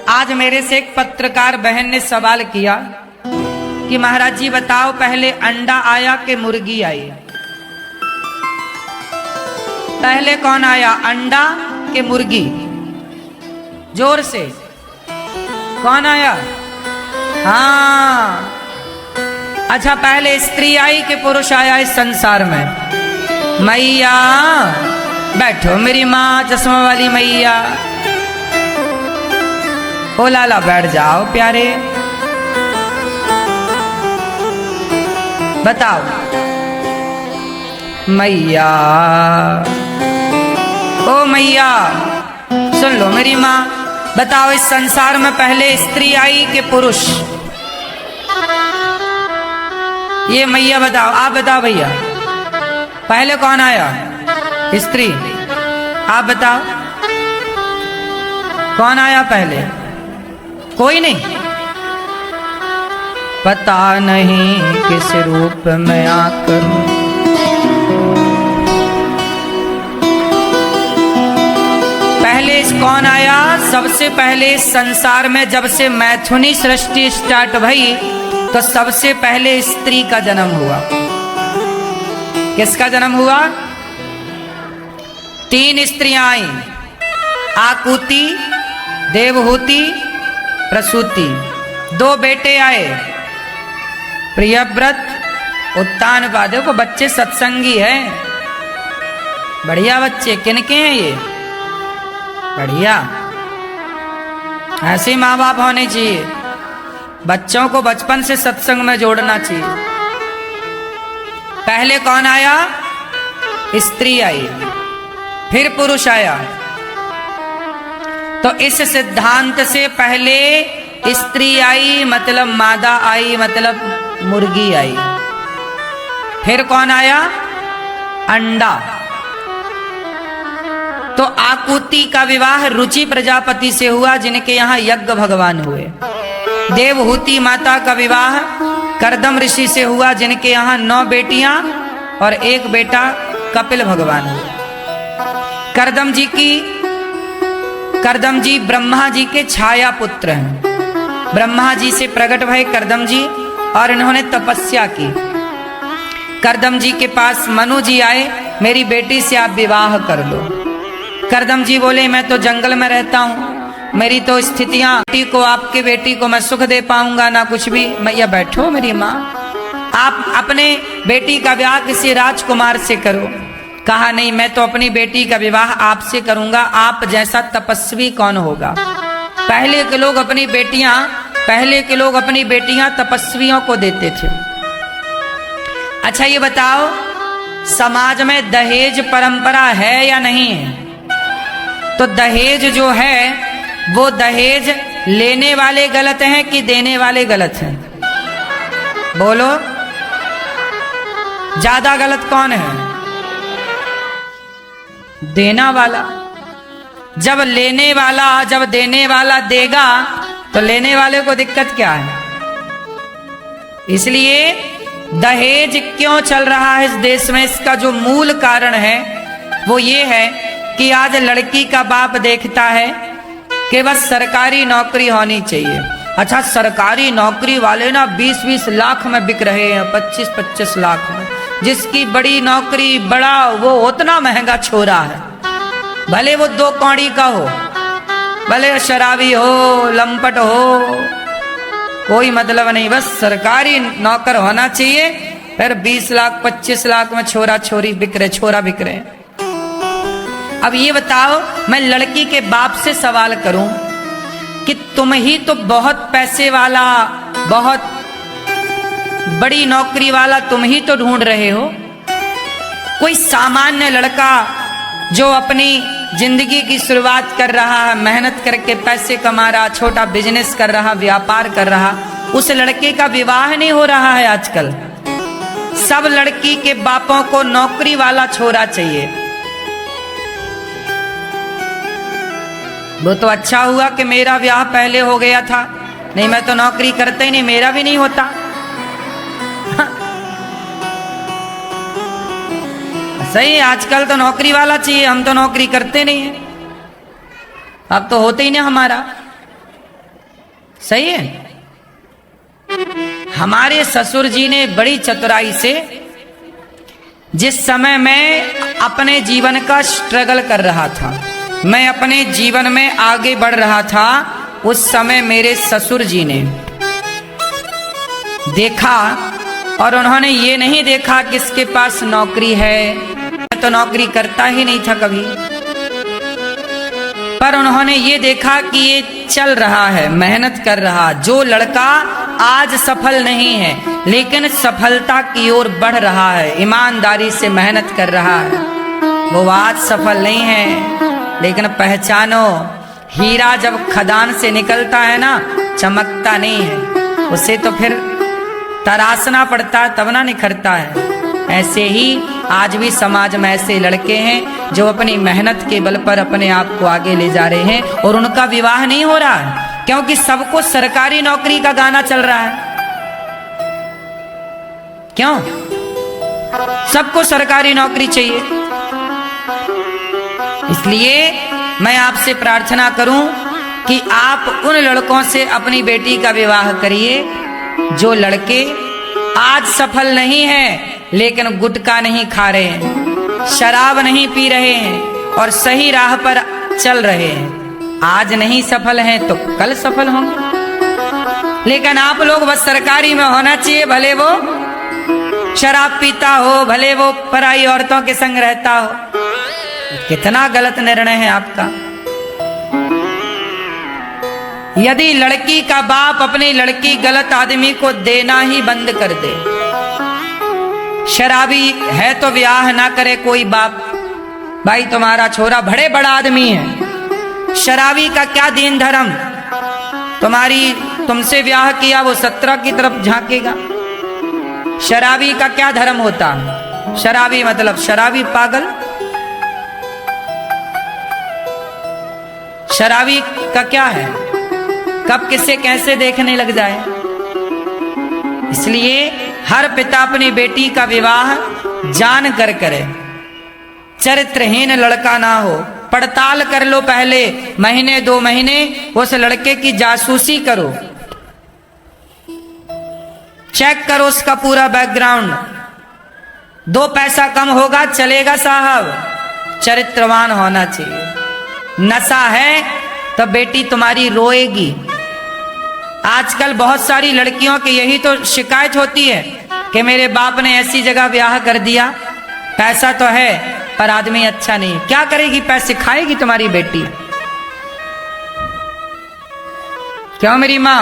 आज मेरे से एक पत्रकार बहन ने सवाल किया कि महाराज जी बताओ पहले अंडा आया कि मुर्गी आई? पहले कौन आया, अंडा कि मुर्गी? जोर से कौन आया? हाँ, अच्छा पहले स्त्री आई कि पुरुष आया इस संसार में? मैया बैठो मेरी माँ चश्मा वाली मैया, ओ लाला बैठ जाओ प्यारे, बताओ मैया, ओ मैया सुन लो मेरी माँ, बताओ इस संसार में पहले स्त्री आई कि पुरुष? ये मैया बताओ, आप बताओ भैया पहले कौन आया, स्त्री? आप बताओ कौन आया पहले? कोई नहीं, पता नहीं किस रूप में आकर पहले कौन आया? सबसे पहले संसार में जब से मैथुनी सृष्टि स्टार्ट भई तो सबसे पहले स्त्री का जन्म हुआ। किसका जन्म हुआ? 3 स्त्रियां आई, आकुति, देवहूति, प्रसूति। 2 बेटे आए, प्रियव्रत, उत्तानपाद। को बच्चे सत्संगी हैं, बढ़िया बच्चे। किनके हैं ये? बढ़िया, ऐसे माँ बाप होने चाहिए। बच्चों को बचपन से सत्संग में जोड़ना चाहिए। पहले कौन आया? स्त्री आई, फिर पुरुष आया। तो इस सिद्धांत से पहले स्त्री आई मतलब मादा आई, मतलब मुर्गी आई। फिर कौन आया? अंडा। तो आकुति का विवाह रुचि प्रजापति से हुआ, जिनके यहाँ यज्ञ भगवान हुए। देवहूति माता का विवाह कर्दम ऋषि से हुआ, जिनके यहाँ 9 बेटियां और 1 बेटा कपिल भगवान हुए। कर्दम जी ब्रह्मा जी के छाया पुत्र हैं। ब्रह्मा जी से प्रकट भय कर्दम जी और इन्होंने तपस्या की। कर्दम जी के पास मनु जी आए, मेरी बेटी से आप विवाह कर लो। कर्दम जी बोले मैं तो जंगल में रहता हूँ, मेरी तो स्थितियां, बेटी को, आपकी बेटी को मैं सुख दे पाऊंगा ना कुछ भी। मैया बैठो मेरी माँ, आप अपने बेटी का विवाह किसी राजकुमार से करो। कहा नहीं, मैं तो अपनी बेटी का विवाह आपसे करूंगा। आप जैसा तपस्वी कौन होगा? पहले के लोग अपनी बेटियां तपस्वियों को देते थे। अच्छा ये बताओ, समाज में दहेज परंपरा है या नहीं है? तो दहेज जो है वो दहेज लेने वाले गलत हैं कि देने वाले गलत हैं? बोलो, ज्यादा गलत कौन है? देना वाला। जब देने वाला देगा तो लेने वाले को दिक्कत क्या है? इसलिए दहेज क्यों चल रहा है इस देश में, इसका जो मूल कारण है वो ये है कि आज लड़की का बाप देखता है कि बस सरकारी नौकरी होनी चाहिए। अच्छा, सरकारी नौकरी वाले ना 20-20 लाख में बिक रहे हैं, 25-25 लाख में। जिसकी बड़ी नौकरी, बड़ा, वो उतना महंगा छोरा है। भले वो 2 कौड़ी का हो, भले शराबी हो, लंपट हो, कोई मतलब नहीं, बस सरकारी नौकर होना चाहिए। फिर 20 लाख 25 लाख में छोरा बिक रहे। अब ये बताओ, मैं लड़की के बाप से सवाल करूं कि तुम ही तो बहुत पैसे वाला, बहुत बड़ी नौकरी वाला तुम ही तो ढूंढ रहे हो। कोई सामान्य लड़का जो अपनी जिंदगी की शुरुआत कर रहा है, मेहनत करके पैसे कमा रहा, छोटा बिजनेस कर रहा, व्यापार कर रहा, उस लड़के का विवाह नहीं हो रहा है आजकल। सब लड़की के बापों को नौकरी वाला छोरा चाहिए। वो तो अच्छा हुआ कि मेरा ब्याह पहले हो गया था, नहीं मैं तो नौकरी करते ही नहीं, मेरा भी नहीं होता। सही है, आजकल तो नौकरी वाला चाहिए, हम तो नौकरी करते नहीं है, अब तो होते ही नहीं हमारा। सही है। हमारे ससुर जी ने बड़ी चतुराई से, जिस समय मैं अपने जीवन का स्ट्रगल कर रहा था, मैं अपने जीवन में आगे बढ़ रहा था, उस समय मेरे ससुर जी ने देखा, और उन्होंने ये नहीं देखा कि इसके पास नौकरी है, मैं तो नौकरी करता ही नहीं था कभी, पर उन्होंने ये देखा कि ये चल रहा है, मेहनत कर रहा, जो लड़का आज सफल नहीं है लेकिन सफलता की ओर बढ़ रहा है, ईमानदारी से मेहनत कर रहा है, वो आज सफल नहीं है। लेकिन पहचानो, हीरा जब खदान से निकलता है ना, चमकता नहीं है, उसे तो फिर तराशना पड़ता है, तब ना निखरता है। ऐसे ही आज भी समाज में ऐसे लड़के हैं जो अपनी मेहनत के बल पर अपने आप को आगे ले जा रहे हैं, और उनका विवाह नहीं हो रहा है क्योंकि सबको सरकारी नौकरी का गाना चल रहा है। क्यों? सबको सरकारी नौकरी चाहिए। इसलिए मैं आपसे प्रार्थना करूं कि आप उन लड़कों से अपनी बेटी का विवाह करिए जो लड़के आज सफल नहीं हैं लेकिन गुटखा नहीं खा रहे हैं, शराब नहीं पी रहे हैं और सही राह पर चल रहे हैं। आज नहीं सफल हैं तो कल सफल होंगे। लेकिन आप लोग बस सरकारी में होना चाहिए, भले वो शराब पीता हो, भले वो पराई औरतों के संग रहता हो। कितना गलत निर्णय है आपका। यदि लड़की का बाप अपनी लड़की गलत आदमी को देना ही बंद कर दे, शराबी है तो ब्याह ना करे कोई बाप, भाई तुम्हारा छोरा बड़े बड़ा आदमी है, शराबी का क्या दीन धर्म, तुमसे ब्याह किया वो 17 की तरफ झांकेगा। शराबी का क्या धर्म होता? शराबी मतलब शराबी पागल। शराबी का क्या है, कब किसे कैसे देखने लग जाए। इसलिए हर पिता अपनी बेटी का विवाह जान कर करे, चरित्रहीन लड़का ना हो। पड़ताल कर लो पहले, महीने 2 महीने उस लड़के की जासूसी करो, चेक करो उसका पूरा बैकग्राउंड। 2 पैसा कम होगा चलेगा साहब, चरित्रवान होना चाहिए। नशा है तो बेटी तुम्हारी रोएगी। आजकल बहुत सारी लड़कियों की यही तो शिकायत होती है कि मेरे बाप ने ऐसी जगह ब्याह कर दिया, पैसा तो है पर आदमी अच्छा नहीं। क्या करेगी? पैसे खाएगी तुम्हारी बेटी। क्यों मेरी माँ?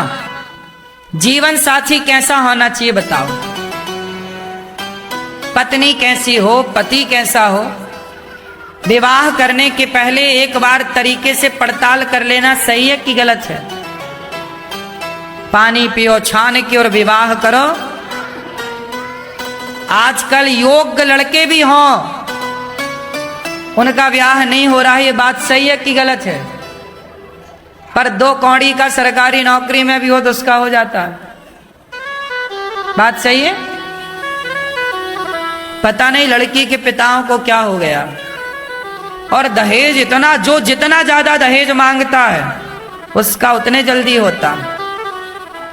जीवन साथी कैसा होना चाहिए बताओ? पत्नी कैसी हो, पति कैसा हो? विवाह करने के पहले एक बार तरीके से पड़ताल कर लेना सही है कि गलत है। पानी पियो छान के और विवाह करो। आजकल योग्य लड़के भी हों, उनका ब्याह नहीं हो रहा है, ये बात सही है कि गलत है? पर 2 कौड़ी का सरकारी नौकरी में भी हो तो उसका हो जाता है। बात सही है? पता नहीं लड़की के पिताओं को क्या हो गया। और दहेज इतना, जो जितना ज्यादा दहेज मांगता है उसका उतने जल्दी होता।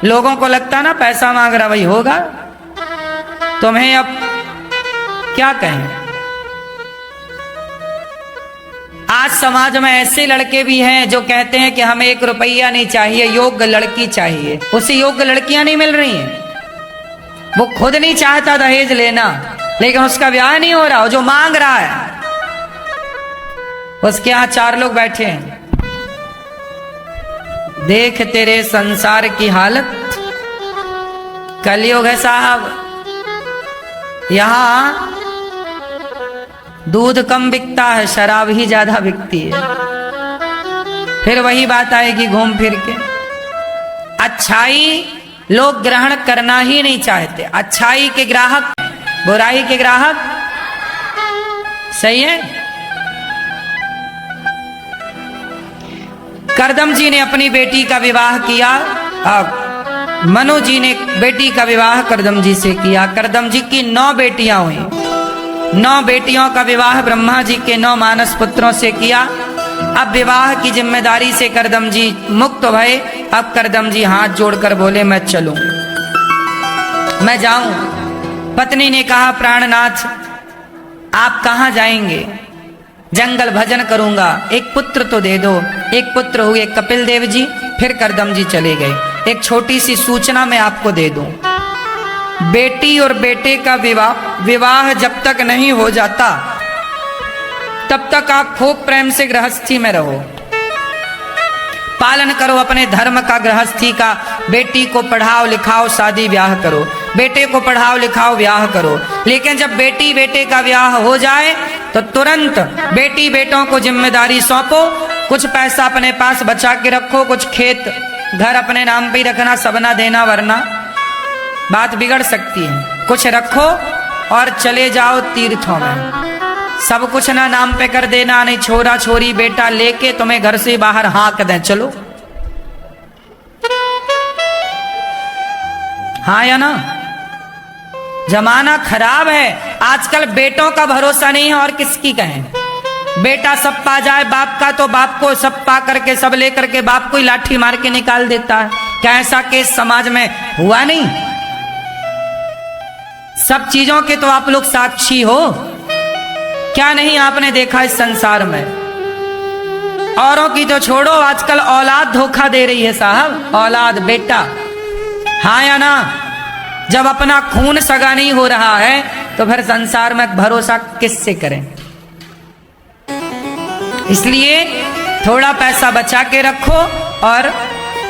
लोगों को लगता ना पैसा मांग रहा, वही होगा। तुम्हें अब क्या कहें। आज समाज में ऐसे लड़के भी हैं जो कहते हैं कि हमें 1 रुपया नहीं चाहिए, योग्य लड़की चाहिए। उसे योग्य लड़कियां नहीं मिल रही हैं। वो खुद नहीं चाहता दहेज लेना, लेकिन उसका ब्याह नहीं हो रहा। जो मांग रहा है उसके यहाँ 4 लोग बैठे हैं। देख तेरे संसार की हालत, कलयुग है साहब। यहाँ दूध कम बिकता है, शराब ही ज्यादा बिकती है। फिर वही बात आएगी घूम फिर के। अच्छाई लोग ग्रहण करना ही नहीं चाहते। अच्छाई के ग्राहक, बुराई के ग्राहक। सही है? करदम जी ने अपनी बेटी का विवाह किया, मनु जी ने बेटी का विवाह करदम जी से किया। करदम जी की 9 बेटियां हुई। 9 बेटियों का विवाह ब्रह्मा जी के 9 मानस पुत्रों से किया। अब विवाह की जिम्मेदारी से करदम जी मुक्त भये। अब करदम जी हाथ जोड़कर बोले, मैं चलूं, मैं जाऊं। पत्नी ने कहा, प्राणनाथ आप कहां जाएंगे? जंगल भजन करूंगा, एक पुत्र तो दे दो। एक पुत्र हुए कपिल देव जी। फिर करदम जी चले गए। एक छोटी सी सूचना मैं आपको दे दूं, बेटी और बेटे का विवाह जब तक नहीं हो जाता तब तक आप खूब प्रेम से गृहस्थी में रहो, पालन करो अपने धर्म का, गृहस्थी का। बेटी को पढ़ाओ लिखाओ, शादी ब्याह करो। बेटे को पढ़ाओ लिखाओ, ब्याह करो। लेकिन जब बेटी बेटे का ब्याह हो जाए तो तुरंत बेटी बेटों को जिम्मेदारी सौंपो। कुछ पैसा अपने पास बचा के रखो, कुछ खेत घर अपने नाम पे ही रखना, सब ना देना वरना बात बिगड़ सकती है। कुछ रखो और चले जाओ तीर्थों में। सब कुछ ना नाम पे कर देना, नहीं छोरा छोरी बेटा लेके तुम्हें घर से बाहर हाँक दें, चलो। हाँ या ना? जमाना खराब है, आजकल बेटों का भरोसा नहीं है और किसकी कहें। बेटा सब पा जाए बाप का तो बाप को सब पा करके, सब लेकर के बाप को ही लाठी मार के निकाल देता है। क्या ऐसा केस समाज में हुआ नहीं? सब चीजों के तो आप लोग साक्षी हो। क्या नहीं आपने देखा इस संसार में? औरों की तो छोड़ो, आजकल औलाद धोखा दे रही है साहब, औलाद बेटा। हाँ या ना? जब अपना खून सगा नहीं हो रहा है तो फिर संसार में भरोसा किससे करें? इसलिए थोड़ा पैसा बचा के रखो और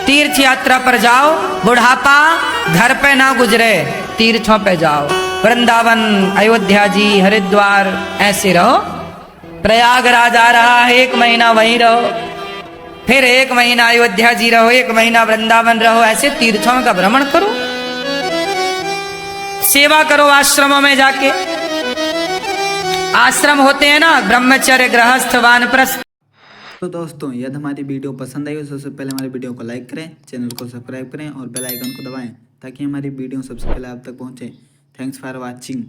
तीर्थ यात्रा पर जाओ। बुढ़ापा घर पे ना गुजरे, तीर्थों पे जाओ। वृंदावन, अयोध्या जी, हरिद्वार ऐसे रहो। प्रयागराज आ रहा है, 1 महीना वहीं रहो, फिर 1 महीना अयोध्या जी रहो, 1 महीना वृंदावन रहो। ऐसे तीर्थों का भ्रमण करो, सेवा करो आश्रमों में जाके। आश्रम होते हैं ना, ब्रह्मचर्य, गृहस्थ, वानप्रस्थ। तो दोस्तों यदि हमारी वीडियो पसंद आई तो सबसे पहले हमारी वीडियो को लाइक करें, चैनल को सब्सक्राइब करें और बेल आइकन को दबाएं ताकि हमारी वीडियो सबसे पहले आप तक पहुंचे। Thanks for watching.